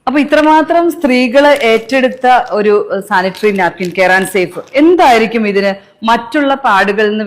അപ്പൊ ഇത്രമാത്രം സ്ത്രീകള് ഏറ്റെടുത്ത ഒരു sanitary napkin care and safe എന്തായിരിക്കും ഇതിന് മറ്റുള്ള പാടുകളിൽ നിന്ന്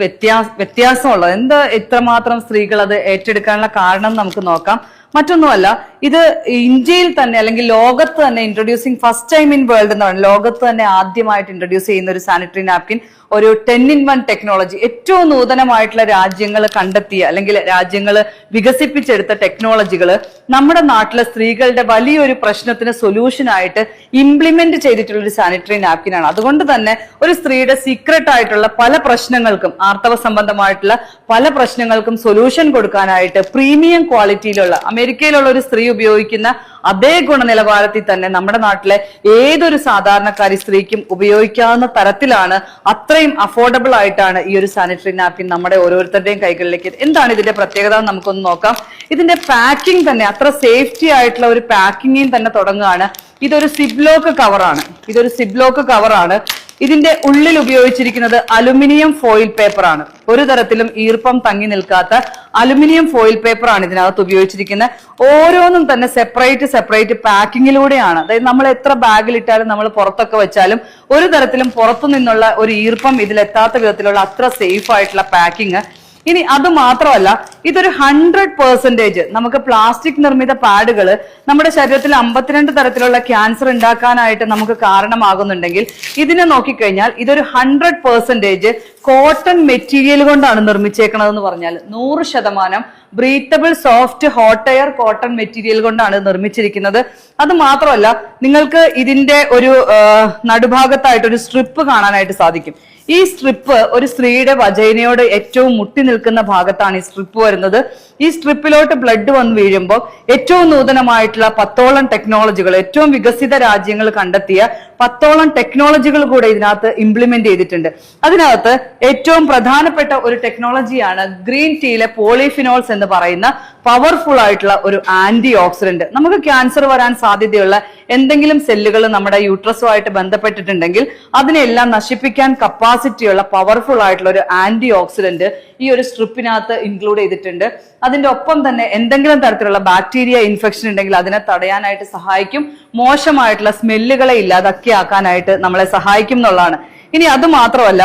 വ്യത്യാസമുള്ളത്? എന്താ ഇത്രമാത്രം സ്ത്രീകൾ അത് ഏറ്റെടുക്കാനുള്ള കാരണം നമുക്ക് നോക്കാം. മറ്റൊന്നുമല്ല, ഇത് ഇന്ത്യയിൽ തന്നെ അല്ലെങ്കിൽ ലോകത്ത് തന്നെ introducing first time in world എന്ന് പറയുന്നത്, ലോകത്ത് തന്നെ ആദ്യമായിട്ട് ഇൻട്രൊഡ്യൂസ് ചെയ്യുന്ന ഒരു സാനിറ്ററി നാപ്കിൻ, ഒരു 10-in-1 ടെക്നോളജി, ഏറ്റവും നൂതനമായിട്ടുള്ള രാജ്യങ്ങൾ കണ്ടെത്തിയ അല്ലെങ്കിൽ രാജ്യങ്ങൾ വികസിപ്പിച്ചെടുത്ത ടെക്നോളജികൾ നമ്മുടെ നാട്ടിലെ സ്ത്രീകളുടെ വലിയൊരു പ്രശ്നത്തിന് സൊല്യൂഷൻ ആയിട്ട് ഇംപ്ലിമെന്റ് ചെയ്തിട്ടുള്ള ഒരു സാനിറ്ററി നാപ്കിൻ ആണ്. അതുകൊണ്ട് തന്നെ ഒരു സ്ത്രീയുടെ സീക്രട്ട് ആയിട്ടുള്ള പല പ്രശ്നങ്ങൾക്കും, ആർത്തവ സംബന്ധമായിട്ടുള്ള പല പ്രശ്നങ്ങൾക്കും സൊല്യൂഷൻ കൊടുക്കാനായിട്ട് പ്രീമിയം ക്വാളിറ്റിയിലുള്ള, അമേരിക്കയിലുള്ള ഒരു സ്ത്രീ ഉപയോഗിക്കുന്ന അതേ ഗുണനിലവാരത്തിൽ തന്നെ നമ്മുടെ നാട്ടിലെ ഏതൊരു സാധാരണക്കാരി സ്ത്രീക്കും ഉപയോഗിക്കാവുന്ന തരത്തിലാണ്, അത്രയും അഫോർഡബിൾ ആയിട്ടാണ് ഈ ഒരു സാനിറ്ററി നാപ്കിൻ നമ്മുടെ ഓരോരുത്തരുടെയും കൈകളിലേക്ക്. എന്താണ് ഇതിന്റെ പ്രത്യേകത നമുക്കൊന്ന് നോക്കാം. ഇതിന്റെ പാക്കിംഗ് തന്നെ അത്ര സേഫ്റ്റി ആയിട്ടുള്ള ഒരു പാക്കിംഗിൽ തന്നെ തുടങ്ങുകയാണ്. ഇതൊരു സിബ്ലോക്ക് കവറാണ്. ഇതിന്റെ ഉള്ളിൽ ഉപയോഗിച്ചിരിക്കുന്നത് അലുമിനിയം ഫോയിൽ പേപ്പർ ആണ്. ഒരു തരത്തിലും ഈർപ്പം തങ്ങി നിൽക്കാത്ത അലുമിനിയം ഫോയിൽ പേപ്പർ ആണ് ഇതിനകത്ത് ഉപയോഗിച്ചിരിക്കുന്നത്. ഓരോന്നും തന്നെ സെപ്പറേറ്റ് പാക്കിങ്ങിലൂടെയാണ്. അതായത് നമ്മൾ എത്ര ബാഗിലിട്ടാലും നമ്മൾ പുറത്തൊക്കെ വെച്ചാലും ഒരു തരത്തിലും പുറത്തു നിന്നുള്ള ഒരു ഈർപ്പം ഇതിലെത്താത്ത വിധത്തിലുള്ള അത്ര സേഫ് ആയിട്ടുള്ള പാക്കിങ്. ഇനി അത് മാത്രമല്ല, ഇതൊരു 100% നമുക്ക് പ്ലാസ്റ്റിക് നിർമ്മിത പാഡുകൾ നമ്മുടെ ശരീരത്തിൽ 52 തരത്തിലുള്ള ക്യാൻസർ ഉണ്ടാക്കാനായിട്ട് നമുക്ക് കാരണമാകുന്നുണ്ടെങ്കിൽ, ഇതിനെ നോക്കിക്കഴിഞ്ഞാൽ ഇതൊരു 100% കോട്ടൺ മെറ്റീരിയൽ കൊണ്ടാണ് നിർമ്മിച്ചേക്കണതെന്ന് പറഞ്ഞാൽ 100% breathable soft hot air cotton material കൊണ്ടാണ് നിർമ്മിച്ചിരിക്കുന്നത്. അത് മാത്രമല്ല, നിങ്ങൾക്ക് ഇതിന്റെ ഒരു നടുഭാഗത്തായിട്ട് ഒരു സ്ട്രിപ്പ് കാണാനായിട്ട് സാധിക്കും. ഈ സ്ട്രിപ്പ് ഒരു സ്ത്രീയുടെ വജൈനയോട് ഏറ്റവും മുട്ടി നിൽക്കുന്ന ഭാഗത്താണ് ഈ സ്ട്രിപ്പ് വരുന്നത്. ഈ സ്ട്രിപ്പിലോട്ട് ബ്ലഡ് വന്ന് വീഴുമ്പോൾ ഏറ്റവും നൂതനമായിട്ടുള്ള 10ഓളം ടെക്നോളജികൾ, ഏറ്റവും വികസിത രാജ്യങ്ങൾ കണ്ടെത്തിയ 10ഓളം ടെക്നോളജികൾ കൂടെ ഇതിനകത്ത് ഇംപ്ലിമെന്റ് ചെയ്തിട്ടുണ്ട്. അതിനകത്ത് ഏറ്റവും പ്രധാനപ്പെട്ട ഒരു ടെക്നോളജിയാണ് ഗ്രീൻ ടീയിലെ പോളിഫിനോൾസ് എന്ന് പറയുന്ന പവർഫുൾ ആയിട്ടുള്ള ഒരു ആന്റി ഓക്സിഡന്റ്. നമുക്ക് ക്യാൻസർ വരാൻ സാധ്യതയുള്ള എന്തെങ്കിലും സെല്ലുകൾ നമ്മുടെ യൂട്രസുമായിട്ട് ബന്ധപ്പെട്ടിട്ടുണ്ടെങ്കിൽ അതിനെല്ലാം നശിപ്പിക്കാൻ കപ്പാസിറ്റിയുള്ള പവർഫുൾ ആയിട്ടുള്ള ഒരു ആന്റി ഓക്സിഡന്റ് ഈ ഒരു സ്ട്രിപ്പിനകത്ത് ഇൻക്ലൂഡ് ചെയ്തിട്ടുണ്ട്. അതിന്റെ ഒപ്പം തന്നെ എന്തെങ്കിലും തരത്തിലുള്ള ബാക്ടീരിയ ഇൻഫെക്ഷൻ ഉണ്ടെങ്കിൽ അതിനെ തടയാനായിട്ട് സഹായിക്കും. മോശമായിട്ടുള്ള സ്മെല്ലുകളെ ഇല്ലാതാക്കിയാക്കാനായിട്ട് നമ്മളെ സഹായിക്കും എന്നുള്ളതാണ്. ഇനി അത് മാത്രമല്ല,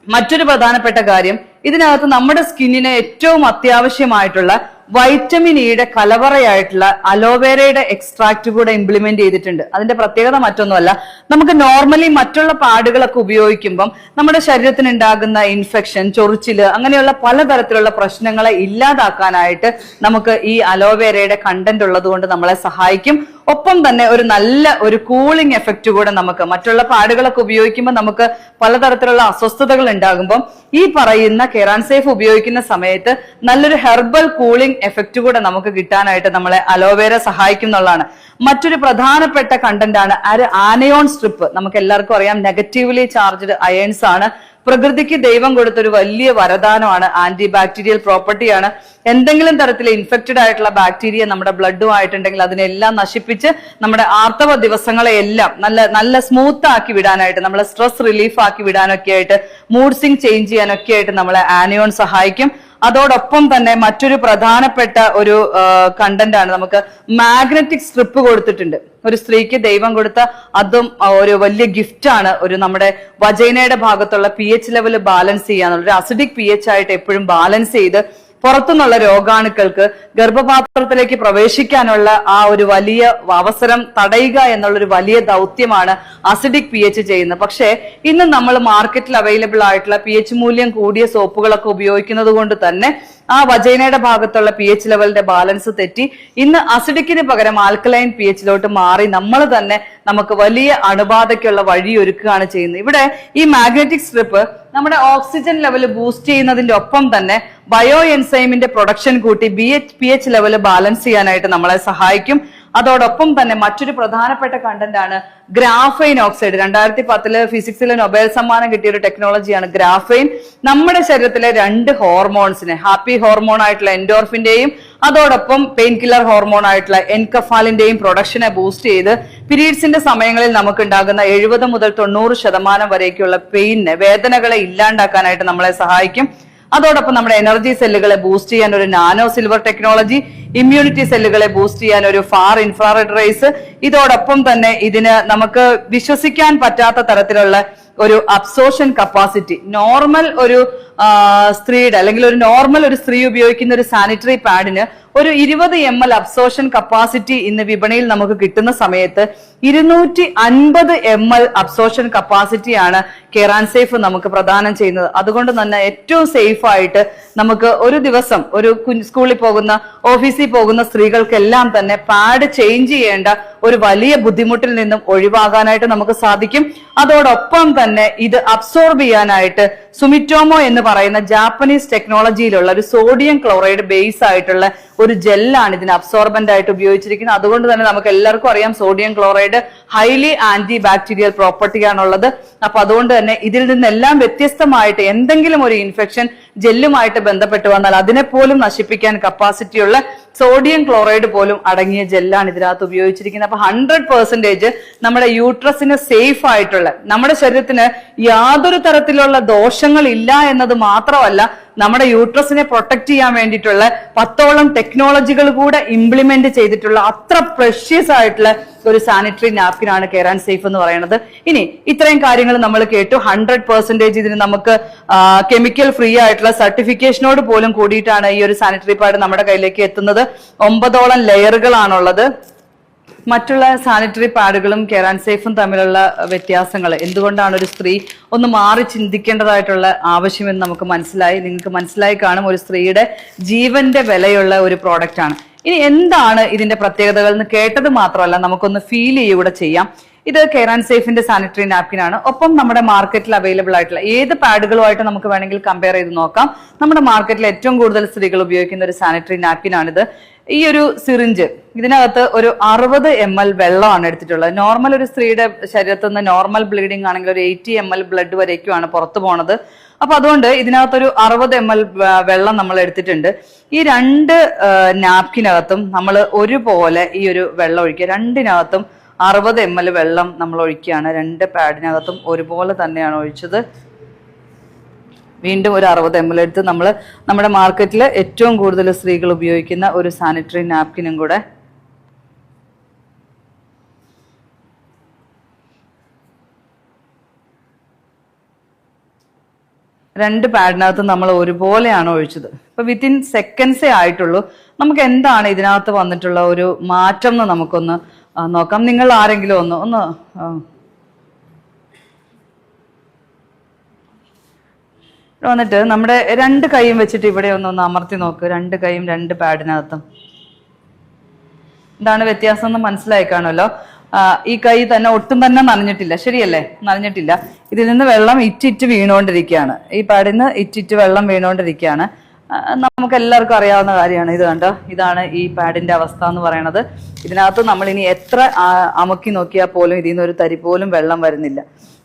മറ്റൊരു പ്രധാനപ്പെട്ട കാര്യം, ഇതിനകത്ത് നമ്മുടെ സ്കിന്നിന് ഏറ്റവും അത്യാവശ്യമായിട്ടുള്ള വൈറ്റമിൻ ഇയുടെ കലവറയായിട്ടുള്ള അലോവേരയുടെ എക്സ്ട്രാക്ട് കൂടെ ഇംപ്ലിമെന്റ് ചെയ്തിട്ടുണ്ട്. അതിന്റെ പ്രത്യേകത മറ്റൊന്നുമല്ല, നമുക്ക് നോർമലി മറ്റുള്ള പാടുകളൊക്കെ ഉപയോഗിക്കുമ്പം നമ്മുടെ ശരീരത്തിന് ഉണ്ടാകുന്ന ഇൻഫെക്ഷൻ, ചൊറിച്ചില്, അങ്ങനെയുള്ള പലതരത്തിലുള്ള പ്രശ്നങ്ങളെ ഇല്ലാതാക്കാനായിട്ട് നമുക്ക് ഈ അലോവേരയുടെ കണ്ടന്റ് ഉള്ളത് കൊണ്ട് നമ്മളെ സഹായിക്കും. ഒപ്പം തന്നെ ഒരു നല്ല ഒരു കൂളിംഗ് എഫക്റ്റ് കൂടെ നമുക്ക്, മറ്റുള്ള പാടുകളൊക്കെ ഉപയോഗിക്കുമ്പോൾ നമുക്ക് പലതരത്തിലുള്ള അസ്വസ്ഥതകൾ ഉണ്ടാകുമ്പോൾ ഈ പറയുന്ന കെയർ ആൻഡ് സേഫ് ഉപയോഗിക്കുന്ന സമയത്ത് നല്ലൊരു ഹെർബൽ കൂളിംഗ് എഫക്റ്റ് കൂടെ നമുക്ക് കിട്ടാനായിട്ട് നമ്മളെ അലോവേര സഹായിക്കും എന്നുള്ളതാണ്. മറ്റൊരു പ്രധാനപ്പെട്ട കണ്ടന്റ് ആണ് ആനയോൺ സ്ട്രിപ്പ്. നമുക്ക് എല്ലാവർക്കും അറിയാം, നെഗറ്റീവ്ലി ചാർജ്ഡ് അയൺസ് ആണ്. പ്രകൃതിക്ക് ദൈവം കൊടുത്തൊരു വലിയ വരദാനമാണ്, ആന്റി ബാക്ടീരിയൽ പ്രോപ്പർട്ടിയാണ്. എന്തെങ്കിലും തരത്തിൽ ഇൻഫെക്റ്റഡ് ആയിട്ടുള്ള ബാക്ടീരിയ നമ്മുടെ ബ്ലഡുമായിട്ടുണ്ടെങ്കിൽ അതിനെല്ലാം നശിപ്പിച്ച് നമ്മുടെ ആർത്തവ ദിവസങ്ങളെ എല്ലാം നല്ല സ്മൂത്ത് ആക്കി വിടാനായിട്ട്, നമ്മളെ സ്ട്രെസ് റിലീഫ് ആക്കി വിടാനൊക്കെ ആയിട്ട്, മൂഡ് സ്വിംഗ് ചേഞ്ച് ചെയ്യാനൊക്കെ ആയിട്ട് നമ്മളെ ആനയോൺ സഹായിക്കും. അതോടൊപ്പം തന്നെ മറ്റൊരു പ്രധാനപ്പെട്ട ഒരു കണ്ടന്റ് ആണ്, നമുക്ക് മാഗ്നറ്റിക് സ്ട്രിപ്പ് കൊടുത്തിട്ടുണ്ട്. ഒരു സ്ത്രീക്ക് ദൈവം കൊടുത്ത അതും ഒരു വലിയ ഗിഫ്റ്റ് ആണ്. ഒരു നമ്മുടെ വജൈനയുടെ ഭാഗത്തുള്ള pH ലെവൽ ബാലൻസ് ചെയ്യാന്നുള്ള ഒരു അസിഡിക് pH ആയിട്ട് എപ്പോഴും ബാലൻസ് ചെയ്ത് പുറത്തുനിന്നുള്ള രോഗാണുക്കൾക്ക് ഗർഭപാത്രത്തിലേക്ക് പ്രവേശിക്കാനുള്ള ആ ഒരു വലിയ അവസരം തടയുക എന്നുള്ളൊരു വലിയ ദൗത്യമാണ് അസിഡിക് pH ചെയ്യുന്നത്. പക്ഷേ ഇന്ന് നമ്മൾ മാർക്കറ്റിൽ അവൈലബിൾ ആയിട്ടുള്ള pH മൂല്യം കൂടിയ സോപ്പുകളൊക്കെ ഉപയോഗിക്കുന്നത് കൊണ്ട് തന്നെ ആ വജൈനയുടെ ഭാഗത്തുള്ള pH ലെവലിന്റെ ബാലൻസ് തെറ്റി ഇന്ന് അസിഡിക്കിന് പകരം ആൽക്കലൈൻ pHലോട്ട് മാറി നമ്മൾ തന്നെ നമുക്ക് വലിയ അണുബാധയ്ക്കുള്ള വഴി ഒരുക്കുകയാണ് ചെയ്യുന്നത്. ഇവിടെ ഈ മാഗ്നറ്റിക് സ്ട്രിപ്പ് നമ്മുടെ ഓക്സിജൻ ലെവൽ ബൂസ്റ്റ് ചെയ്യുന്നതിന്റെ ഒപ്പം തന്നെ ബയോ എൻസൈമിന്റെ പ്രൊഡക്ഷൻ കൂട്ടി pH ലെവൽ ബാലൻസ് ചെയ്യാനായിട്ട് നമ്മളെ സഹായിക്കും. അതോടൊപ്പം തന്നെ മറ്റൊരു പ്രധാനപ്പെട്ട കണ്ടന്റ് ആണ് ഗ്രാഫൈൻ ഓക്സൈഡ്. 2010 ഫിസിക്സിലെ നൊബേൽ സമ്മാനം കിട്ടിയ ഒരു ടെക്നോളജിയാണ് ഗ്രാഫൈൻ. നമ്മുടെ ശരീരത്തിലെ 2 ഹോർമോൺസിനെ, ഹാപ്പി ഹോർമോൺ ആയിട്ടുള്ള എൻഡോർഫിന്റെയും അതോടൊപ്പം പെയിൻ കില്ലർ ഹോർമോൺ ആയിട്ടുള്ള എൻകഫാലിന്റെയും പ്രൊഡക്ഷനെ ബൂസ്റ്റ് ചെയ്ത് പീരീഡ്സിന്റെ സമയങ്ങളിൽ നമുക്ക് ഉണ്ടാകുന്ന 70 മുതൽ 90% വരേക്കുള്ള പെയിനെ, വേദനകളെ ഇല്ലാണ്ടാക്കാനായിട്ട് നമ്മളെ സഹായിക്കും. അതോടൊപ്പം നമ്മുടെ എനർജി സെല്ലുകളെ ബൂസ്റ്റ് ചെയ്യാൻ ഒരു നാനോ സിൽവർ ടെക്നോളജി, ഇമ്മ്യൂണിറ്റി സെല്ലുകളെ ബൂസ്റ്റ് ചെയ്യാൻ ഒരു ഫാർ ഇൻഫ്രാറെഡ് റേസ്, ഇതോടൊപ്പം തന്നെ ഇതിന് നമുക്ക് വിശ്വസിക്കാൻ പറ്റാത്ത തരത്തിലുള്ള ഒരു അബ്സോർഷൻ കപ്പാസിറ്റി. നോർമൽ ഒരു സ്ത്രീയുടെ അല്ലെങ്കിൽ ഒരു സ്ത്രീ ഉപയോഗിക്കുന്ന ഒരു സാനിറ്ററി പാഡിന് ഒരു 20 ml അബ്സോർഷൻ കപ്പാസിറ്റി ഇന്ന് വിപണിയിൽ നമുക്ക് കിട്ടുന്ന സമയത്ത് 250 ml അബ്സോർഷൻ കപ്പാസിറ്റിയാണ് കെറാൻസേഫ് നമുക്ക് പ്രദാനം ചെയ്യുന്നത്. അതുകൊണ്ട് തന്നെ ഏറ്റവും സേഫ് ആയിട്ട് നമുക്ക് ഒരു ദിവസം ഒരു സ്കൂളിൽ പോകുന്ന, ഓഫീസിൽ പോകുന്ന സ്ത്രീകൾക്കെല്ലാം തന്നെ പാഡ് ചേഞ്ച് ചെയ്യേണ്ട ഒരു വലിയ ബുദ്ധിമുട്ടിൽ നിന്നും ഒഴിവാകാനായിട്ട് നമുക്ക് സാധിക്കും. അതോടൊപ്പം തന്നെ ഇത് അബ്സോർബ് ചെയ്യാനായിട്ട് സുമിറ്റോമോ എന്ന് പറയുന്ന ജാപ്പനീസ് ടെക്നോളജിയിലുള്ള ഒരു സോഡിയം ക്ലോറൈഡ് ബേസ് ആയിട്ടുള്ള ഒരു ജെല്ലാണ് ഇതിന് അബ്സോർബന്റ് ആയിട്ട് ഉപയോഗിച്ചിരിക്കുന്നത്. അതുകൊണ്ട് തന്നെ നമുക്ക് എല്ലാവർക്കും അറിയാം sodium chloride highly anti bacterial property ആണുള്ളത്. അപ്പൊ അതുകൊണ്ട് തന്നെ ഇതിൽ നിന്നെല്ലാം വ്യത്യസ്തമായിട്ട് എന്തെങ്കിലും ഒരു ഇൻഫെക്ഷൻ ജെല്ലുമായിട്ട് ബന്ധപ്പെട്ട് വന്നാൽ അതിനെ പോലും നശിപ്പിക്കാൻ കപ്പാസിറ്റിയുള്ള സോഡിയം ക്ലോറൈഡ് പോലും അടങ്ങിയ ജെല്ലാണ് ഇതിനകത്ത് ഉപയോഗിച്ചിരിക്കുന്നത്. അപ്പൊ 100% നമ്മുടെ യൂട്രസിന് സേഫ് ആയിട്ടുള്ള, നമ്മുടെ ശരീരത്തിന് യാതൊരു തരത്തിലുള്ള ദോഷങ്ങൾ ഇല്ല എന്നത് മാത്രമല്ല, നമ്മുടെ യൂട്രസിനെ പ്രൊട്ടക്ട് ചെയ്യാൻ വേണ്ടിയിട്ടുള്ള 10ഓളം ടെക്നോളജികൾ കൂടെ ഇംപ്ലിമെന്റ് ചെയ്തിട്ടുള്ള അത്ര പ്രഷ്യസ് ആയിട്ടുള്ള ഒരു സാനിറ്ററി നാപ്കിൻ ആണ് കെറാൻസേഫ് എന്ന് പറയുന്നത്. ഇനി ഇത്രയും കാര്യങ്ങൾ നമ്മൾ കേട്ടു. 100% ഇതിന് നമുക്ക് കെമിക്കൽ ഫ്രീ ആയിട്ടുള്ള സർട്ടിഫിക്കേഷനോട് പോലും കൂടിയിട്ടാണ് ഈ ഒരു സാനിറ്ററി പാഡ് നമ്മുടെ കയ്യിലേക്ക് എത്തുന്നത്. 9ഓളം ലെയറുകളാണുള്ളത്. മറ്റുള്ള സാനിറ്ററി പാഡുകളും കെറാൻസേഫും തമ്മിലുള്ള വ്യത്യാസങ്ങൾ, എന്തുകൊണ്ടാണ് ഒരു സ്ത്രീ ഒന്ന് മാറി ചിന്തിക്കേണ്ടതായിട്ടുള്ള ആവശ്യമെന്ന് നമുക്ക് മനസ്സിലായി. നിങ്ങൾക്ക് മനസ്സിലായി കാണും, ഒരു സ്ത്രീയുടെ ജീവന്റെ വിലയുള്ള ഒരു പ്രോഡക്റ്റ് ആണ്. ഇനി എന്താണ് ഇതിന്റെ പ്രത്യേകതകൾ എന്ന് കേട്ടത് മാത്രമല്ല, നമുക്കൊന്ന് ഫീൽ ചെയ്യുകൂടെ ചെയ്യാം. ഇത് കെറാൻസേഫിന്റെ സാനിറ്ററി നാപ്കിൻ ആണ്. ഒപ്പം നമ്മുടെ മാർക്കറ്റിൽ അവൈലബിൾ ആയിട്ടുള്ള ഏത് പാഡുകളുമായിട്ട് നമുക്ക് വേണമെങ്കിൽ കമ്പയർ ചെയ്ത് നോക്കാം. നമ്മുടെ മാർക്കറ്റിൽ ഏറ്റവും കൂടുതൽ സ്ത്രീകൾ ഉപയോഗിക്കുന്ന ഒരു സാനിറ്ററി നാപ്കിൻ ആണിത്. ഈ ഒരു സിറിഞ്ച്, ഇതിനകത്ത് ഒരു 60 ml വെള്ളമാണ് എടുത്തിട്ടുള്ളത്. നോർമൽ ഒരു സ്ത്രീയുടെ ശരീരത്തിൽ നിന്ന് നോർമൽ ബ്ലീഡിംഗ് ആണെങ്കിൽ ഒരു 80 ml ബ്ലഡ് വരേക്കുമാണ് പുറത്തു പോണത്. അപ്പൊ അതുകൊണ്ട് ഇതിനകത്തൊരു 60 ml വെള്ളം നമ്മൾ എടുത്തിട്ടുണ്ട്. ഈ 2 നാപ്കിനകത്തും നമ്മൾ ഒരുപോലെ ഈ ഒരു വെള്ളം ഒഴിക്കുക. 2-നകത്തും 60 ml വെള്ളം നമ്മൾ ഒഴിക്കുകയാണ്. 2 പാഡിനകത്തും ഒരുപോലെ തന്നെയാണ് ഒഴിച്ചത്. വീണ്ടും ഒരു 60 ml എടുത്ത് നമ്മൾ നമ്മുടെ മാർക്കറ്റിൽ ഏറ്റവും കൂടുതൽ സ്ത്രീകൾ ഉപയോഗിക്കുന്ന ഒരു സാനിറ്ററി നാപ്കിനും കൂടെ രണ്ട് പാഡിനകത്ത് നമ്മൾ ഒരുപോലെയാണ് ഒഴിച്ചത്. ഇപ്പൊ വിത്തിൻ സെക്കൻഡ്സേ ആയിട്ടുള്ളൂ. നമുക്ക് എന്താണ് ഇതിനകത്ത് വന്നിട്ടുള്ള ഒരു മാറ്റം എന്ന് നമുക്കൊന്ന് നോക്കാം. നിങ്ങൾ ആരെങ്കിലും ഒന്ന് വന്നിട്ട് നമ്മുടെ 2 കൈയും വെച്ചിട്ട് ഇവിടെ ഒന്ന് അമർത്തി നോക്ക്. 2 കൈയും 2 പാഡിനകത്തും എന്താണ് വ്യത്യാസം എന്ന് മനസ്സിലായി കാണുമല്ലോ. ഈ കൈ തന്നെ ഒട്ടും തന്നെ നനഞ്ഞിട്ടില്ല, ശരിയല്ലേ? നനഞ്ഞിട്ടില്ല. ഇതിൽ നിന്ന് വെള്ളം ഇറ്റിറ്റ് വീണുകൊണ്ടിരിക്കുകയാണ്. ഈ പാഡിൽ നിന്ന് ഇറ്റിറ്റ് വെള്ളം വീണുകൊണ്ടിരിക്കുകയാണ്. നമുക്ക് എല്ലാവർക്കും അറിയാവുന്ന കാര്യമാണ്. ഇത് കണ്ടോ, ഇതാണ് ഈ പാഡിന്റെ അവസ്ഥ എന്ന് പറയുന്നത്. ഇതിനകത്ത് നമ്മൾ ഇനി എത്ര അമുക്കി നോക്കിയാൽ പോലും ഇതിൽ നിന്ന് ഒരു തരി പോലും വെള്ളം വരുന്നില്ല.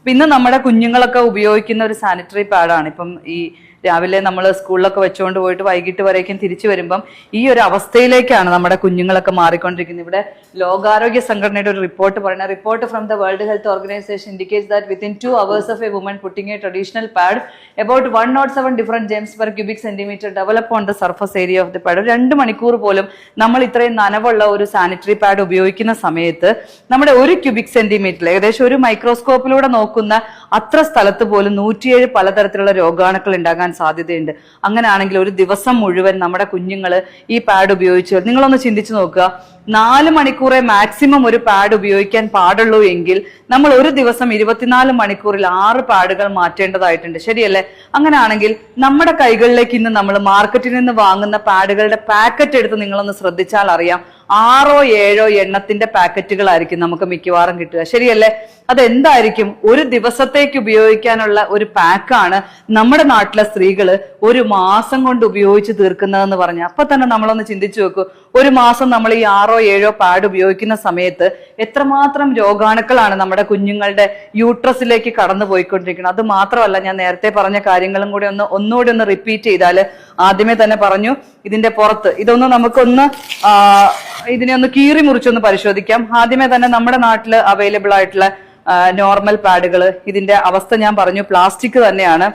പിന്നെ നമ്മുടെ കുഞ്ഞുങ്ങളൊക്കെ ഉപയോഗിക്കുന്ന ഒരു സാനിറ്ററി പാഡാണ്. ഇപ്പം ഈ രാവിലെ നമ്മൾ സ്കൂളിലൊക്കെ വെച്ചുകൊണ്ട് പോയിട്ട് വൈകിട്ട് വരേക്കും തിരിച്ചു വരുമ്പം ഈ ഒരു അവസ്ഥയിലേക്കാണ് നമ്മുടെ കുഞ്ഞുങ്ങളൊക്കെ മാറിക്കൊണ്ടിരിക്കുന്നത്. ഇവിടെ ലോകാരോഗ്യ സംഘടനയുടെ ഒരു റിപ്പോർട്ട് പറയുന്നത്, report from the world health organisation indicates that within 2 hours of a woman putting a traditional pad, about 107 different germs per cubic centimeter develop on the surface area of the pad. 2 മണിക്കൂർ പോലും നമ്മൾ ഇത്രയും നനവുള്ള ഒരു sanitary pad ഉപയോഗിക്കുന്ന സമയത്ത് നമ്മുടെ 1 cubic സെന്റിമീറ്ററിൽ ഏകദേശം ഒരു മൈക്രോസ്കോപ്പിലൂടെ നോക്കുന്ന അത്ര സ്ഥലത്ത് പോലും 107 പലതരത്തിലുള്ള രോഗാണുക്കൾ ഉണ്ടാകാൻ സാധ്യതയുണ്ട്. അങ്ങനെയാണെങ്കിൽ ഒരു ദിവസം മുഴുവൻ നമ്മുടെ കുഞ്ഞുങ്ങൾ ഈ പാഡ് ഉപയോഗിച്ച്, നിങ്ങളൊന്ന് ചിന്തിച്ചു നോക്കുക, 4 മണിക്കൂറേ മാക്സിമം ഒരു പാഡ് ഉപയോഗിക്കാൻ പാടുള്ളൂ എങ്കിൽ നമ്മൾ ഒരു ദിവസം 24 മണിക്കൂറിൽ 6 പാഡുകൾ മാറ്റേണ്ടതായിട്ടുണ്ട്, ശരിയല്ലേ? അങ്ങനെയാണെങ്കിൽ നമ്മുടെ കൈകളിലേക്ക് ഇന്ന് നമ്മൾ മാർക്കറ്റിൽ നിന്ന് വാങ്ങുന്ന പാഡുകളുടെ പാക്കറ്റ് എടുത്ത് നിങ്ങളൊന്ന് ശ്രദ്ധിച്ചാൽ അറിയാം, 6 7 എണ്ണത്തിന്റെ പാക്കറ്റുകളായിരിക്കും നമുക്ക് മിക്കവാറും കിട്ടുക, ശരിയല്ലേ? അതെന്തായിരിക്കും? ഒരു ദിവസത്തേക്ക് ഉപയോഗിക്കാനുള്ള ഒരു പാക്കാണ് നമ്മുടെ നാട്ടിലെ സ്ത്രീകള് ഒരു മാസം കൊണ്ട് ഉപയോഗിച്ച് തീർക്കുന്നതെന്ന് പറഞ്ഞ. അപ്പൊ തന്നെ നമ്മളൊന്ന് ചിന്തിച്ചു നോക്കൂ, ഒരു മാസം നമ്മൾ ഈ 6 7 പാഡ് ഉപയോഗിക്കുന്ന സമയത്ത് എത്രമാത്രം രോഗാണുക്കളാണ് നമ്മുടെ കുഞ്ഞുങ്ങളുടെ യൂട്രസിലേക്ക് കടന്നു പോയിക്കൊണ്ടിരിക്കുന്നത്. അത് മാത്രമല്ല, ഞാൻ നേരത്തെ പറഞ്ഞ കാര്യങ്ങളും കൂടി ഒന്നുകൂടി ഒന്ന് റിപ്പീറ്റ് ചെയ്താല്, ആദ്യമേ തന്നെ പറഞ്ഞു ഇതിന്റെ പുറത്ത് ഇതൊന്ന് നമുക്കൊന്ന് ഇതിനെ ഒന്ന് കീറി മുറിച്ചൊന്ന് പരിശോധിക്കാം. ആദ്യമേ തന്നെ നമ്മുടെ നാട്ടിൽ അവൈലബിൾ ആയിട്ടുള്ള നോർമൽ പാഡുകൾ, ഇതിന്റെ അവസ്ഥ ഞാൻ പറഞ്ഞു പ്ലാസ്റ്റിക് തന്നെയാണ്.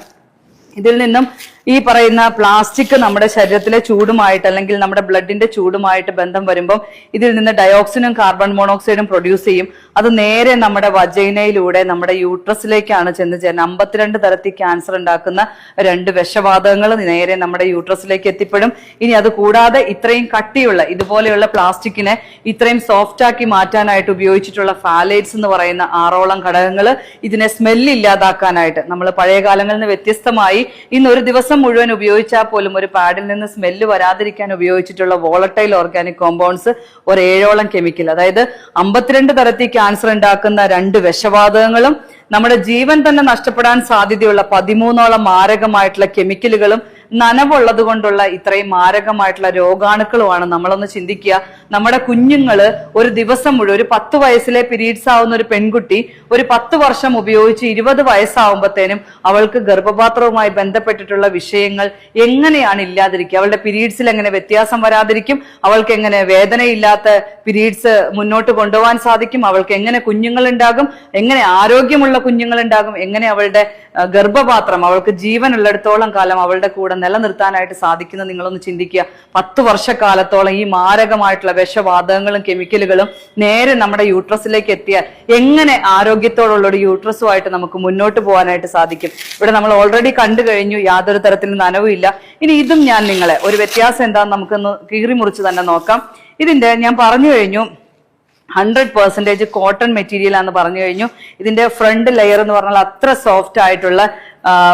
ഇതിൽ നിന്നും ഈ പറയുന്ന പ്ലാസ്റ്റിക് നമ്മുടെ ശരീരത്തിലെ ചൂടുമായിട്ട് അല്ലെങ്കിൽ നമ്മുടെ ബ്ലഡിന്റെ ചൂടുമായിട്ട് ബന്ധം വരുമ്പം ഇതിൽ നിന്ന് ഡയോക്സിനും കാർബൺ മോണോക്സൈഡും പ്രൊഡ്യൂസ് ചെയ്യും. അത് നേരെ നമ്മുടെ വജൈനയിലൂടെ നമ്മുടെ യൂട്രസിലേക്കാണ് ചെന്ന് ചേരുന്നത്. 52 തരത്തിൽ ക്യാൻസർ ഉണ്ടാക്കുന്ന 2 വിഷവാതകങ്ങൾ നേരെ നമ്മുടെ യൂട്രസിലേക്ക് എത്തിപ്പെടും. ഇനി അത് കൂടാതെ ഇത്രയും കട്ടിയുള്ള ഇതുപോലെയുള്ള പ്ലാസ്റ്റിക്കിനെ ഇത്രയും സോഫ്റ്റ് ആക്കി മാറ്റാനായിട്ട് ഉപയോഗിച്ചിട്ടുള്ള ഫാലേറ്റ്സ് എന്ന് പറയുന്ന 6ഓളം ഘടകങ്ങൾ ഇതിനെ സ്മെല്ല് ഇല്ലാതാക്കാനായിട്ട്, നമ്മൾ പഴയ കാലങ്ങളിൽ നിന്ന് വ്യത്യസ്തമായി ഇന്ന് ഒരു ദിവസം മുഴുവൻ ഉപയോഗിച്ചാൽ പോലും ഒരു പാഡിൽ നിന്ന് സ്മെല്ല് വരാതിരിക്കാൻ ഉപയോഗിച്ചിട്ടുള്ള വോളട്ടൈൽ ഓർഗാനിക് കോമ്പൗണ്ട്സ് ഒരു 7ഓളം കെമിക്കൽ, അതായത് 52 തരത്തിൽ ക്യാൻസർ ഉണ്ടാക്കുന്ന 2 വിഷവാതകങ്ങളും നമ്മുടെ ജീവൻ തന്നെ നഷ്ടപ്പെടാൻ സാധ്യതയുള്ള 13ഓളം മാരകമായിട്ടുള്ള കെമിക്കലുകളും നനവുള്ളത് കൊണ്ടുള്ള ഇത്രയും മാരകമായിട്ടുള്ള രോഗാണുക്കളുമാണ്. നമ്മളൊന്ന് ചിന്തിക്കുക, നമ്മുടെ കുഞ്ഞുങ്ങള് ഒരു ദിവസം മുഴുവൻ, ഒരു 10 വയസ്സിലെ പീരീഡ്സ് ആവുന്ന ഒരു പെൺകുട്ടി ഒരു 10 വർഷം ഉപയോഗിച്ച് 20 വയസ്സാവുമ്പത്തേനും അവൾക്ക് ഗർഭപാത്രവുമായി ബന്ധപ്പെട്ടിട്ടുള്ള വിഷയങ്ങൾ എങ്ങനെയാണ് ഇല്ലാതിരിക്കുക? അവളുടെ പീരീഡ്സിൽ എങ്ങനെ വ്യത്യാസം വരാതിരിക്കും? അവൾക്ക് എങ്ങനെ വേദനയില്ലാത്ത പീരീഡ്സ് മുന്നോട്ട് കൊണ്ടുപോകാൻ സാധിക്കും? അവൾക്ക് എങ്ങനെ കുഞ്ഞുങ്ങൾ ഉണ്ടാകും? എങ്ങനെ ആരോഗ്യമുള്ള കുഞ്ഞുങ്ങൾ ഉണ്ടാകും? എങ്ങനെ അവളുടെ ഗർഭപാത്രം അവൾക്ക് ജീവനുള്ളിടത്തോളം കാലം അവളുടെ കൂടെ നിലനിർത്താനായിട്ട് സാധിക്കുന്നത്? നിങ്ങളൊന്ന് ചിന്തിക്കുക. 10 വർഷക്കാലത്തോളം ഈ മാരകമായിട്ടുള്ള വിഷവാതകങ്ങളും കെമിക്കലുകളും നേരെ നമ്മുടെ യൂട്രസിലേക്ക് എത്തിയാൽ എങ്ങനെ ആരോഗ്യത്തോടുള്ള ഒരു യൂട്രസുമായിട്ട് നമുക്ക് മുന്നോട്ട് പോകാനായിട്ട് സാധിക്കും? ഇവിടെ നമ്മൾ ഓൾറെഡി കണ്ടു കഴിഞ്ഞു, യാതൊരു തരത്തിലും നനവില്ല. ഇനി ഇതും ഞാൻ നിങ്ങളെ ഒരു വ്യത്യാസം എന്താന്ന് നമുക്കൊന്ന് കീറി മുറിച്ച് തന്നെ നോക്കാം. ഇതിന്റെ ഞാൻ പറഞ്ഞു കഴിഞ്ഞു 100% കോട്ടൺ മെറ്റീരിയൽ ആണെന്ന് പറഞ്ഞു കഴിഞ്ഞു. ഇതിന്റെ ഫ്രണ്ട് ലെയർ എന്ന് പറഞ്ഞാൽ അത്ര സോഫ്റ്റ് ആയിട്ടുള്ള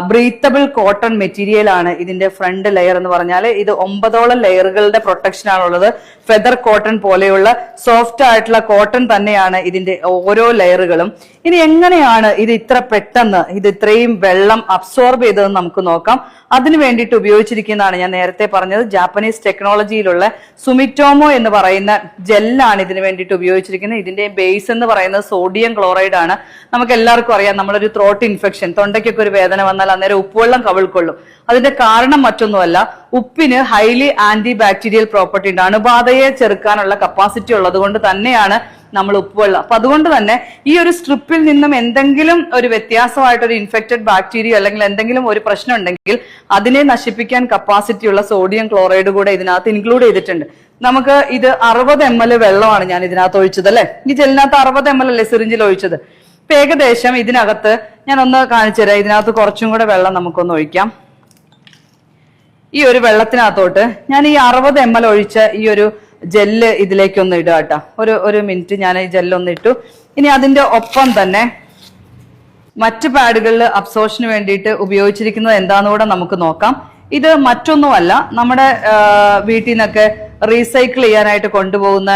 ബ്രീത്തബിൾ കോട്ടൺ മെറ്റീരിയൽ ആണ് ഇതിന്റെ ഫ്രണ്ട് ലെയർ എന്ന് പറഞ്ഞാൽ. ഇത് 9ഓളം ലെയറുകളുടെ പ്രൊട്ടക്ഷൻ ആണുള്ളത്. ഫെദർ കോട്ടൺ പോലെയുള്ള സോഫ്റ്റ് ആയിട്ടുള്ള കോട്ടൺ തന്നെയാണ് ഇതിന്റെ ഓരോ ലെയറുകളും. ഇനി എങ്ങനെയാണ് ഇത് ഇത്ര പെട്ടെന്ന് ഇത് ഇത്രയും വെള്ളം അബ്സോർബ് ചെയ്തതെന്ന് നമുക്ക് നോക്കാം. അതിനു വേണ്ടിയിട്ട് ഉപയോഗിച്ചിരിക്കുന്നതാണ് ഞാൻ നേരത്തെ പറഞ്ഞത്, ജാപ്പനീസ് ടെക്നോളജിയിലുള്ള സുമിറ്റോമോ എന്ന് പറയുന്ന ജെല്ലാണ് ഇതിനു വേണ്ടിയിട്ട് ഉപയോഗിച്ചിരിക്കുന്നത്. ഇതിന്റെ ബേസ് എന്ന് പറയുന്നത് സോഡിയം ക്ലോറൈഡ് ആണ്. നമുക്ക് എല്ലാവർക്കും അറിയാം, നമ്മളൊരു ത്രോട്ട് ഇൻഫെക്ഷൻ, തൊണ്ടയ്ക്കൊക്കെ ഒരു വേദന വന്നാൽ അന്നേരം ഉപ്പുവെള്ളം കവിൾക്കൊള്ളും. അതിന്റെ കാരണം മറ്റൊന്നുമല്ല, ഉപ്പിന് ഹൈലി ആന്റി ബാക്ടീരിയൽ പ്രോപ്പർട്ടി ഉണ്ട്. അണുബാധയെ ചെറുക്കാനുള്ള കപ്പാസിറ്റി ഉള്ളത് കൊണ്ട് തന്നെയാണ് നമ്മൾ ഉപ്പുവെള്ളം. അപ്പൊ അതുകൊണ്ട് തന്നെ ഈ ഒരു സ്ട്രിപ്പിൽ നിന്നും എന്തെങ്കിലും ഒരു വ്യത്യാസമായിട്ട് ഒരു ഇൻഫെക്റ്റഡ് ബാക്ടീരിയ അല്ലെങ്കിൽ എന്തെങ്കിലും ഒരു പ്രശ്നം ഉണ്ടെങ്കിൽ അതിനെ നശിപ്പിക്കാൻ കപ്പാസിറ്റി ഉള്ള സോഡിയം ക്ലോറൈഡ് കൂടെ ഇതിനകത്ത് ഇൻക്ലൂഡ് ചെയ്തിട്ടുണ്ട്. നമുക്ക് ഇത് 60 ml വെള്ളമാണ് ഞാൻ ഇതിനകത്ത് ഒഴിച്ചത് അല്ലെ. ഈ ജെല്ലിനകത്ത് 60 ml അല്ലേ സിറിഞ്ചിൽ ഒഴിച്ചത്. ഇപ്പൊ ഏകദേശം ഇതിനകത്ത് ഞാൻ ഒന്ന് കാണിച്ചു തരാം. ഇതിനകത്ത് കുറച്ചും കൂടെ വെള്ളം നമുക്കൊന്ന് ഒഴിക്കാം. ഈ ഒരു വെള്ളത്തിനകത്തോട്ട് ഞാൻ ഈ 60 ml ഒഴിച്ച ഈ ഒരു ജെല്ല് ഇതിലേക്കൊന്ന് ഇടുക കേട്ടോ. ഒരു മിനിറ്റ് ഞാൻ ഈ ജെല്ലൊന്ന് ഇട്ടു. ഇനി അതിന്റെ ഒപ്പം തന്നെ മറ്റു പാഡുകളിൽ അബ്സോർഷന് വേണ്ടിയിട്ട് ഉപയോഗിച്ചിരിക്കുന്നത് എന്താണെന്നുകൂടെ നമുക്ക് നോക്കാം. ഇത് മറ്റൊന്നുമല്ല, നമ്മുടെ വീട്ടിൽ നിന്നൊക്കെ റീസൈക്കിൾ ചെയ്യാനായിട്ട് കൊണ്ടുപോകുന്ന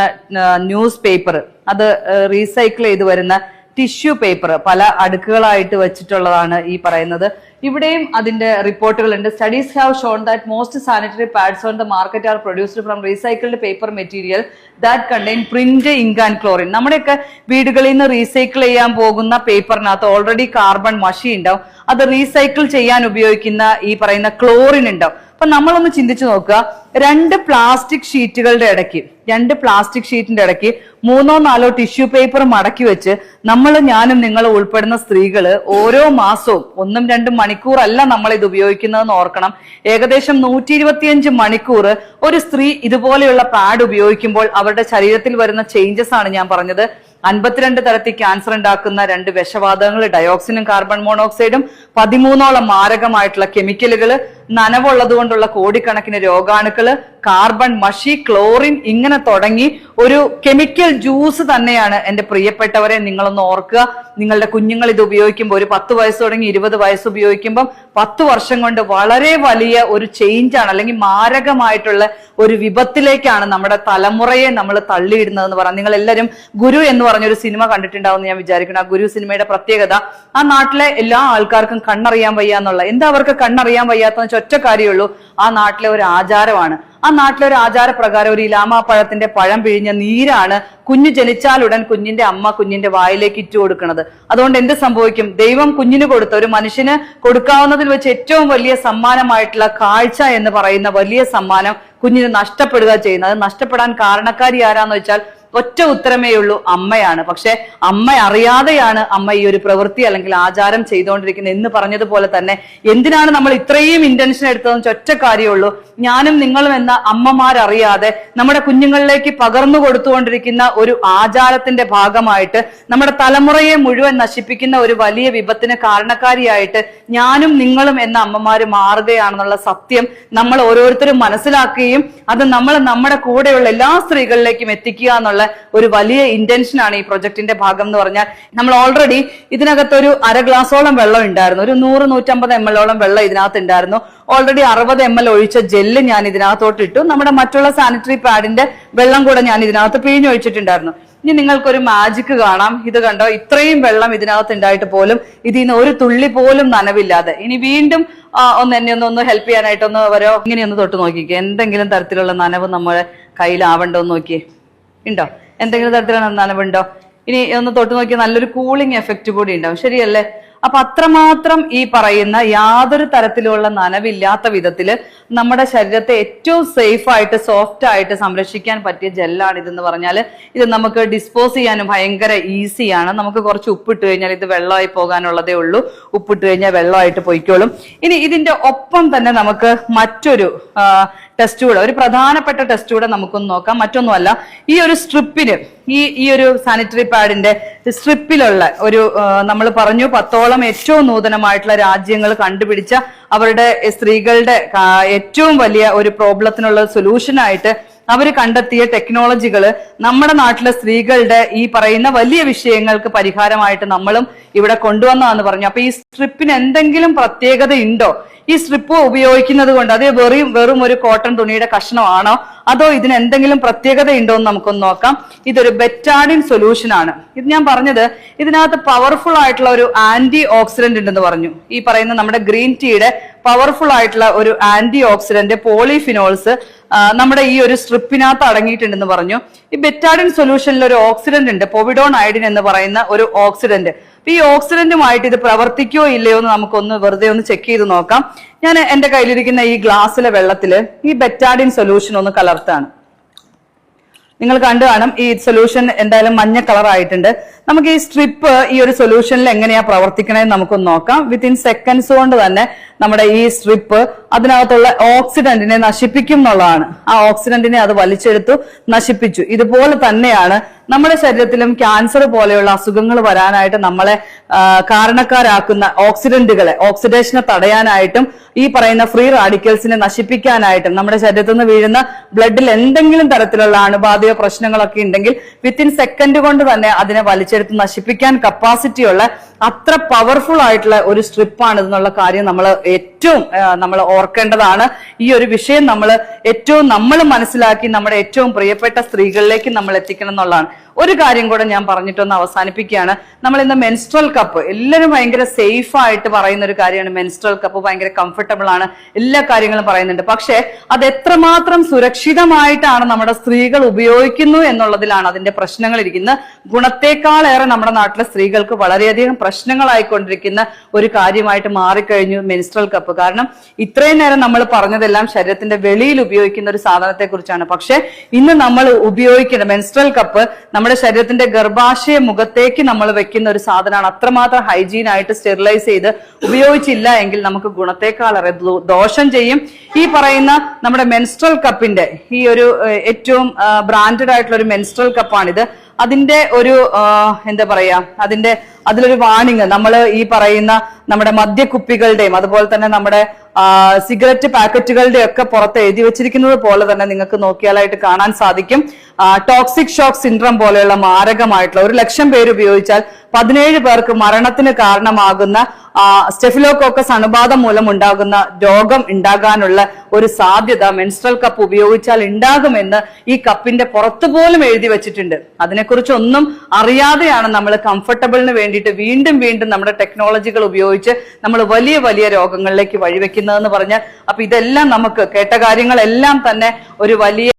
ന്യൂസ് പേപ്പർ, അത് റീസൈക്കിൾ ചെയ്ത് വരുന്ന ടിഷ്യൂ പേപ്പർ പല അടുക്കുകളായിട്ട് വെച്ചിട്ടുള്ളതാണ് ഈ പറയുന്നത്. ഇവിടെയും അതിന്റെ റിപ്പോർട്ടുകളുണ്ട്. Studies have shown that most sanitary pads on the market are produced from recycled paper material that contain print, ink and chlorine. നമ്മുടെയൊക്കെ വീടുകളിൽ നിന്ന് റീസൈക്കിൾ ചെയ്യാൻ പോകുന്ന പേപ്പറിനകത്ത് ഓൾറെഡി കാർബൺ മഷി ഉണ്ടാവും. അത് റീസൈക്കിൾ ചെയ്യാൻ ഉപയോഗിക്കുന്ന ഈ പറയുന്ന ക്ലോറിൻ ഉണ്ടാവും. അപ്പൊ നമ്മളൊന്ന് ചിന്തിച്ചു നോക്കുക, 2 പ്ലാസ്റ്റിക് ഷീറ്റുകളുടെ ഇടയ്ക്ക്, 2 പ്ലാസ്റ്റിക് ഷീറ്റിന്റെ ഇടയ്ക്ക് 3 or 4 ടിഷ്യൂ പേപ്പർ മടക്കി വെച്ച് ഞാനും നിങ്ങളും ഉൾപ്പെടുന്ന സ്ത്രീകള് ഓരോ മാസവും 1-2 മണിക്കൂറല്ല നമ്മൾ ഇത് ഉപയോഗിക്കുന്നതെന്ന് ഓർക്കണം. ഏകദേശം 125 മണിക്കൂർ ഒരു സ്ത്രീ ഇതുപോലെയുള്ള പാഡ് ഉപയോഗിക്കുമ്പോൾ അവരുടെ ശരീരത്തിൽ വരുന്ന ചേഞ്ചസ് ആണ് ഞാൻ പറഞ്ഞത്. 52 തരത്തിൽ ക്യാൻസർ ഉണ്ടാക്കുന്ന 2 വിഷവാതകങ്ങൾ, ഡയോക്സിനും കാർബൺ മോണോക്സൈഡും, 13ഓളം മാരകമായിട്ടുള്ള കെമിക്കലുകൾ, നനവുള്ളത് കൊണ്ടുള്ള കോടിക്കണക്കിന് രോഗാണുക്കള്, കാർബൺ മഷി, ക്ലോറിൻ, ഇങ്ങനെ തുടങ്ങി ഒരു കെമിക്കൽ ജ്യൂസ് തന്നെയാണ്. എന്റെ പ്രിയപ്പെട്ടവരെ, നിങ്ങളൊന്ന് ഓർക്കുക, നിങ്ങളുടെ കുഞ്ഞുങ്ങൾ ഇത് ഉപയോഗിക്കുമ്പോൾ ഒരു 10 വയസ്സ് തുടങ്ങി 20 വയസ്സ് ഉപയോഗിക്കുമ്പോൾ 10 വർഷം കൊണ്ട് വളരെ വലിയ ഒരു ചേഞ്ചാണ്, അല്ലെങ്കിൽ മാരകമായിട്ടുള്ള ഒരു വിപത്തിലേക്കാണ് നമ്മുടെ തലമുറയെ നമ്മൾ തള്ളിയിടുന്നതെന്ന് പറയാം. നിങ്ങൾ എല്ലാവരും ഗുരു എന്ന് പറഞ്ഞൊരു സിനിമ കണ്ടിട്ടുണ്ടാവും എന്ന് ഞാൻ വിചാരിക്കണം. ആ ഗുരു സിനിമയുടെ പ്രത്യേകത, ആ നാട്ടിലെ എല്ലാ ആൾക്കാർക്കും കണ്ണറിയാൻ വയ്യ എന്നുള്ള. എന്താ അവർക്ക് കണ്ണറിയാൻ വയ്യാത്ത ഒറ്റ കാര്യമുള്ളൂ, ആ നാട്ടിലെ ഒരു ആചാരമാണ്. ആ നാട്ടിലൊരു ആചാരപ്രകാരം ഒരു ഇലാമാപ്പഴത്തിന്റെ പഴം പിഴിഞ്ഞ നീരാണ് കുഞ്ഞ് ജനിച്ചാലുടൻ കുഞ്ഞിന്റെ അമ്മ കുഞ്ഞിന്റെ വായിലേക്ക് ഇറ്റു കൊടുക്കുന്നത്. അതുകൊണ്ട് എന്ത് സംഭവിക്കും? ദൈവം കുഞ്ഞിന് കൊടുത്ത, ഒരു മനുഷ്യന് കൊടുക്കാവുന്നതിൽ വെച്ച് ഏറ്റവും വലിയ സമ്മാനമായിട്ടുള്ള കാഴ്ച എന്ന് പറയുന്ന വലിയ സമ്മാനം കുഞ്ഞിന് നഷ്ടപ്പെടുക ചെയ്യുന്നത്. അത് നഷ്ടപ്പെടാൻ കാരണക്കാരി ആരാന്ന് വെച്ചാൽ ഒറ്റ ഉത്തരമേ ഉള്ളൂ, അമ്മയാണ്. പക്ഷെ അമ്മ അറിയാതെയാണ് അമ്മ ഈ ഒരു പ്രവൃത്തി അല്ലെങ്കിൽ ആചാരം ചെയ്തുകൊണ്ടിരിക്കുന്നത്. എന്ന് പറഞ്ഞതുപോലെ തന്നെ എന്തിനാണ് നമ്മൾ ഇത്രയും ഇന്റൻഷൻ എടുത്തതെന്ന് ഒറ്റ കാര്യമുള്ളൂ, ഞാനും നിങ്ങളും എന്ന അമ്മമാരറിയാതെ നമ്മുടെ കുഞ്ഞുങ്ങളിലേക്ക് പകർന്നു കൊടുത്തുകൊണ്ടിരിക്കുന്ന ഒരു ആചാരത്തിന്റെ ഭാഗമായിട്ട് നമ്മുടെ തലമുറയെ മുഴുവൻ നശിപ്പിക്കുന്ന ഒരു വലിയ വിപത്തിന് കാരണക്കാരിയായിട്ട് ഞാനും നിങ്ങളും എന്ന അമ്മമാര് മാറുകയാണെന്നുള്ള സത്യം നമ്മൾ ഓരോരുത്തരും മനസ്സിലാക്കുകയും അത് നമ്മൾ നമ്മുടെ കൂടെയുള്ള എല്ലാ സ്ത്രീകളിലേക്കും എത്തിക്കുക എന്നുള്ള ഒരു വലിയ ഇന്റൻഷനാണ് ഈ പ്രൊജക്ടിന്റെ ഭാഗം എന്ന് പറഞ്ഞാൽ. നമ്മൾ ഓൾറെഡി ഇതിനകത്ത് ഒരു 1/2 ഗ്ലാസോളം വെള്ളം ഉണ്ടായിരുന്നു, ഒരു 100-150 ml വെള്ളം ഇതിനകത്ത് ഉണ്ടായിരുന്നു. ഓൾറെഡി 60 ml ഒഴിച്ച ജെല്ല് ഞാൻ ഇതിനകത്തോട്ട് ഇട്ടു. നമ്മുടെ മറ്റുള്ള സാനിറ്ററി പാഡിന്റെ വെള്ളം കൂടെ ഞാൻ ഇതിനകത്ത് പിഴിഞ്ഞൊഴിച്ചിട്ടുണ്ടായിരുന്നു. ഇനി നിങ്ങൾക്കൊരു മാജിക് കാണാം. ഇത് കണ്ടോ, ഇത്രയും വെള്ളം ഇതിനകത്ത് ഉണ്ടായിട്ട് പോലും ഇതിൽ നിന്ന് ഒരു തുള്ളി പോലും നനവില്ലാതെ. ഇനി വീണ്ടും എന്നെ ഒന്ന് ഹെൽപ്പ് ചെയ്യാനായിട്ടൊന്ന് വരോ, ഇങ്ങനെയൊന്ന് തൊട്ട് നോക്കിക്കേ. എന്തെങ്കിലും തരത്തിലുള്ള നനവ് നമ്മുടെ കയ്യിലാവണ്ടോ എന്ന് നോക്കിയേ. ഉണ്ടോ? എന്തെങ്കിലും തരത്തിലുള്ള നനവുണ്ടോ? ഇനി ഒന്ന് തൊട്ട് നോക്കിയാൽ നല്ലൊരു കൂളിംഗ് എഫക്റ്റ് കൂടി ഉണ്ടാവും. ശരിയല്ലേ? അപ്പൊ അത്രമാത്രം ഈ പറയുന്ന യാതൊരു തരത്തിലുള്ള നനവില്ലാത്ത വിധത്തില് നമ്മുടെ ശരീരത്തെ ഏറ്റവും സേഫ് ആയിട്ട് സോഫ്റ്റ് ആയിട്ട് സംരക്ഷിക്കാൻ പറ്റിയ ജെല്ലാണ് ഇതെന്ന് പറഞ്ഞാൽ. ഇത് നമുക്ക് ഡിസ്പോസ് ചെയ്യാനും ഭയങ്കര ഈസിയാണ്. നമുക്ക് കുറച്ച് ഉപ്പിട്ട് കഴിഞ്ഞാൽ ഇത് വെള്ളമായി പോകാനുള്ളതേ ഉള്ളൂ. ഉപ്പിട്ട് കഴിഞ്ഞാൽ വെള്ളമായിട്ട് പൊയ്ക്കോളും. ഇനി ഇതിന്റെ ഒപ്പം തന്നെ നമുക്ക് മറ്റൊരു ടെസ്റ്റ് കൂടെ, ഒരു പ്രധാനപ്പെട്ട ടെസ്റ്റ് കൂടെ നമുക്കൊന്ന് നോക്കാം. മറ്റൊന്നുമല്ല, ഈ ഒരു സ്ട്രിപ്പിന്, ഈ ഒരു സാനിറ്ററി പാഡിന്റെ സ്ട്രിപ്പിലുള്ള ഒരു നമ്മൾ പറഞ്ഞു 10ഓളം ഏറ്റവും നൂതനമായിട്ടുള്ള രാജ്യങ്ങൾ കണ്ടുപിടിച്ച അവരുടെ സ്ത്രീകളുടെ ഏറ്റവും വലിയ ഒരു പ്രോബ്ലത്തിനുള്ള സൊല്യൂഷനായിട്ട് അവർ കണ്ടെത്തിയ ടെക്നോളജികള് നമ്മുടെ നാട്ടിലെ സ്ത്രീകളുടെ ഈ പറയുന്ന വലിയ വിഷയങ്ങൾക്ക് പരിഹാരമായിട്ട് നമ്മളും ഇവിടെ കൊണ്ടുവന്നതാന്ന് പറഞ്ഞു. അപ്പൊ ഈ സ്ട്രിപ്പിന് എന്തെങ്കിലും പ്രത്യേകത ഉണ്ടോ? ഈ സ്ട്രിപ്പ് ഉപയോഗിക്കുന്നത് കൊണ്ട് അത് വെറും ഒരു കോട്ടൺ തുണിയുടെ കഷ്ണമാണോ, അതോ ഇതിന് എന്തെങ്കിലും പ്രത്യേകത ഉണ്ടോ എന്ന് നമുക്കൊന്ന് നോക്കാം. ഇതൊരു ബെറ്റാഡിൻ സൊല്യൂഷൻ ആണ്. ഇത് ഞാൻ പറഞ്ഞത് ഇതിനകത്ത് പവർഫുൾ ആയിട്ടുള്ള ഒരു ആന്റി ഓക്സിഡന്റ് ഉണ്ടെന്ന് പറഞ്ഞു. ഈ പറയുന്ന നമ്മുടെ ഗ്രീൻ ടീയുടെ പവർഫുൾ ആയിട്ടുള്ള ഒരു ആന്റി ഓക്സിഡന്റ് പോളിഫിനോൾസ് നമ്മുടെ ഈ ഒരു സ്ട്രിപ്പിനകത്ത് അടങ്ങിയിട്ടുണ്ടെന്ന് പറഞ്ഞു. ഈ ബെറ്റാഡിൻ സൊല്യൂഷനിൽ ഒരു ഓക്സിഡന്റ് ഉണ്ട്, പോവിഡോൺ അയഡിൻ എന്ന് പറയുന്ന ഒരു ഓക്സിഡന്റ്. ഈ ഓക്സിഡന്റുമായിട്ട് ഇത് പ്രവർത്തിക്കോ ഇല്ലയോ എന്ന് നമുക്കൊന്ന് വെറുതെ ഒന്ന് ചെക്ക് ചെയ്ത് നോക്കാം. ഞാൻ എന്റെ കയ്യിലിരിക്കുന്ന ഈ ഗ്ലാസ്സിലെ വെള്ളത്തില് ഈ ബെറ്റാഡിൻ സൊല്യൂഷൻ ഒന്ന് കലർത്താണ്. നിങ്ങൾ കണ്ടു കാണും, ഈ സൊല്യൂഷൻ എന്തായാലും മഞ്ഞ കളർ ആയിട്ടുണ്ട്. നമുക്ക് ഈ സ്ട്രിപ്പ് ഈ ഒരു സൊല്യൂഷനിൽ എങ്ങനെയാ പ്രവർത്തിക്കണേന്ന് നമുക്കൊന്ന് നോക്കാം. വിത്തിൻ സെക്കൻഡ്സ് കൊണ്ട് തന്നെ നമ്മുടെ ഈ സ്ട്രിപ്പ് അതിനകത്തുള്ള ഓക്സിഡന്റിനെ നശിപ്പിക്കും എന്നുള്ളതാണ്. ആ ഓക്സിഡന്റിനെ അത് വലിച്ചെടുത്തു, നശിപ്പിച്ചു. ഇതുപോലെ തന്നെയാണ് നമ്മുടെ ശരീരത്തിലും ക്യാൻസർ പോലെയുള്ള അസുഖങ്ങൾ വരാനായിട്ട് നമ്മളെ കാരണക്കാരാക്കുന്ന ഓക്സിഡന്റുകളെ, ഓക്സിഡേഷനെ തടയാനായിട്ടും ഈ പറയുന്ന ഫ്രീ റാഡിക്കൽസിനെ നശിപ്പിക്കാനായിട്ടും നമ്മുടെ ശരീരത്തിൽ നിന്ന് വീഴുന്ന ബ്ലഡിൽ എന്തെങ്കിലും തരത്തിലുള്ള അണുബാധയോ പ്രശ്നങ്ങളൊക്കെ ഉണ്ടെങ്കിൽ വിത്തിൻ സെക്കൻഡ് കൊണ്ട് തന്നെ അതിനെ വലിച്ചെടുത്ത് നശിപ്പിക്കാൻ കപ്പാസിറ്റിയുള്ള അത്ര പവർഫുൾ ആയിട്ടുള്ള ഒരു സ്ട്രിപ്പാണ് ഇതെന്നുള്ള കാര്യം നമ്മൾ ഓർക്കേണ്ടതാണ്. ഈ ഒരു വിഷയം നമ്മൾ മനസ്സിലാക്കി നമ്മുടെ ഏറ്റവും പ്രിയപ്പെട്ട സ്ത്രീകളിലേക്ക് നമ്മൾ എത്തിക്കണം എന്നുള്ളതാണ്. ഒരു കാര്യം കൂടെ ഞാൻ പറഞ്ഞിട്ടൊന്ന് അവസാനിപ്പിക്കുകയാണ്. നമ്മൾ ഇന്ന് മെൻസ്ട്രൽ കപ്പ് എല്ലാവരും ഭയങ്കര സേഫ് ആയിട്ട് പറയുന്ന ഒരു കാര്യമാണ്. മെൻസ്ട്രൽ കപ്പ് ഭയങ്കര കംഫർട്ടബിൾ ആണ്, എല്ലാ കാര്യങ്ങളും പറയുന്നുണ്ട്. പക്ഷെ അത് എത്രമാത്രം സുരക്ഷിതമായിട്ടാണ് നമ്മുടെ സ്ത്രീകൾ ഉപയോഗിക്കുന്നു എന്നുള്ളതിലാണ് അതിന്റെ പ്രശ്നങ്ങൾ ഇരിക്കുന്നത്. ഗുണത്തെക്കാളേറെ നമ്മുടെ നാട്ടിലെ സ്ത്രീകൾക്ക് വളരെയധികം പ്രശ്നങ്ങളായിക്കൊണ്ടിരിക്കുന്ന ഒരു കാര്യമായിട്ട് മാറിക്കഴിഞ്ഞു മെൻസ്ട്രൽ കപ്പ്. കാരണം ഇത്രയും നേരം നമ്മൾ പറഞ്ഞതെല്ലാം ശരീരത്തിന്റെ വെളിയിൽ ഉപയോഗിക്കുന്ന ഒരു സാധനത്തെ കുറിച്ചാണ്. പക്ഷെ ഇന്ന് നമ്മൾ ഉപയോഗിക്കുന്ന മെൻസ്ട്രൽ കപ്പ് നമ്മുടെ ശരീരത്തിന്റെ ഗർഭാശയ മുഖത്തേക്ക് നമ്മൾ വെക്കുന്ന ഒരു സാധനമാണ്. അത്രമാത്രം ഹൈജീൻ ആയിട്ട് സ്റ്റെറിലൈസ് ചെയ്ത് ഉപയോഗിച്ചില്ല എങ്കിൽ നമുക്ക് ഗുണത്തെക്കാളേറെ ദോഷം ചെയ്യും. ഈ പറയുന്ന നമ്മുടെ മെൻസ്ട്രൽ കപ്പിന്റെ ഈ ഒരു ഏറ്റവും ബ്രാൻഡഡ് ആയിട്ടുള്ള ഒരു മെൻസ്ട്രൽ കപ്പാണിത്. അതിന്റെ ഒരു എന്താ പറയാ, അതിലൊരു വാണിംഗ് നമ്മൾ ഈ പറയുന്ന നമ്മുടെ മദ്യക്കുപ്പികളുടെയും അതുപോലെ തന്നെ നമ്മുടെ സിഗരറ്റ് പാക്കറ്റുകളുടെ ഒക്കെ പുറത്ത് എഴുതി വെച്ചിരിക്കുന്നത് പോലെ തന്നെ നിങ്ങൾക്ക് നോക്കിയാലായിട്ട് കാണാൻ സാധിക്കും. ടോക്സിക് ഷോക്ക് സിൻഡ്രം പോലെയുള്ള മാരകമായിട്ടുള്ള 1,00,000 പേര് ഉപയോഗിച്ചാൽ 17 പേർക്ക് മരണത്തിന് കാരണമാകുന്ന സ്റ്റെഫിലോകോക്കസ് അണുബാധ മൂലം ഉണ്ടാകുന്ന രോഗം ഉണ്ടാകാനുള്ള ഒരു സാധ്യത മെൻസ്ട്രൽ കപ്പ് ഉപയോഗിച്ചാൽ ഉണ്ടാകുമെന്ന് ഈ കപ്പിന്റെ പുറത്തു പോലും എഴുതി വെച്ചിട്ടുണ്ട്. അതിനെക്കുറിച്ച് ഒന്നും അറിയാതെയാണ് നമ്മൾ കംഫർട്ടബിളിന് വേണ്ടിയിട്ട് വീണ്ടും നമ്മുടെ ടെക്നോളജികൾ ഉപയോഗിച്ച് നമ്മൾ വലിയ വലിയ രോഗങ്ങളിലേക്ക് വഴിവെക്കുന്നത്. ഉപയോഗിക്കുന്നതെന്ന് പറഞ്ഞ് അപ്പൊ ഇതെല്ലാം നമുക്ക് കേട്ട കാര്യങ്ങളെല്ലാം തന്നെ ഒരു വലിയ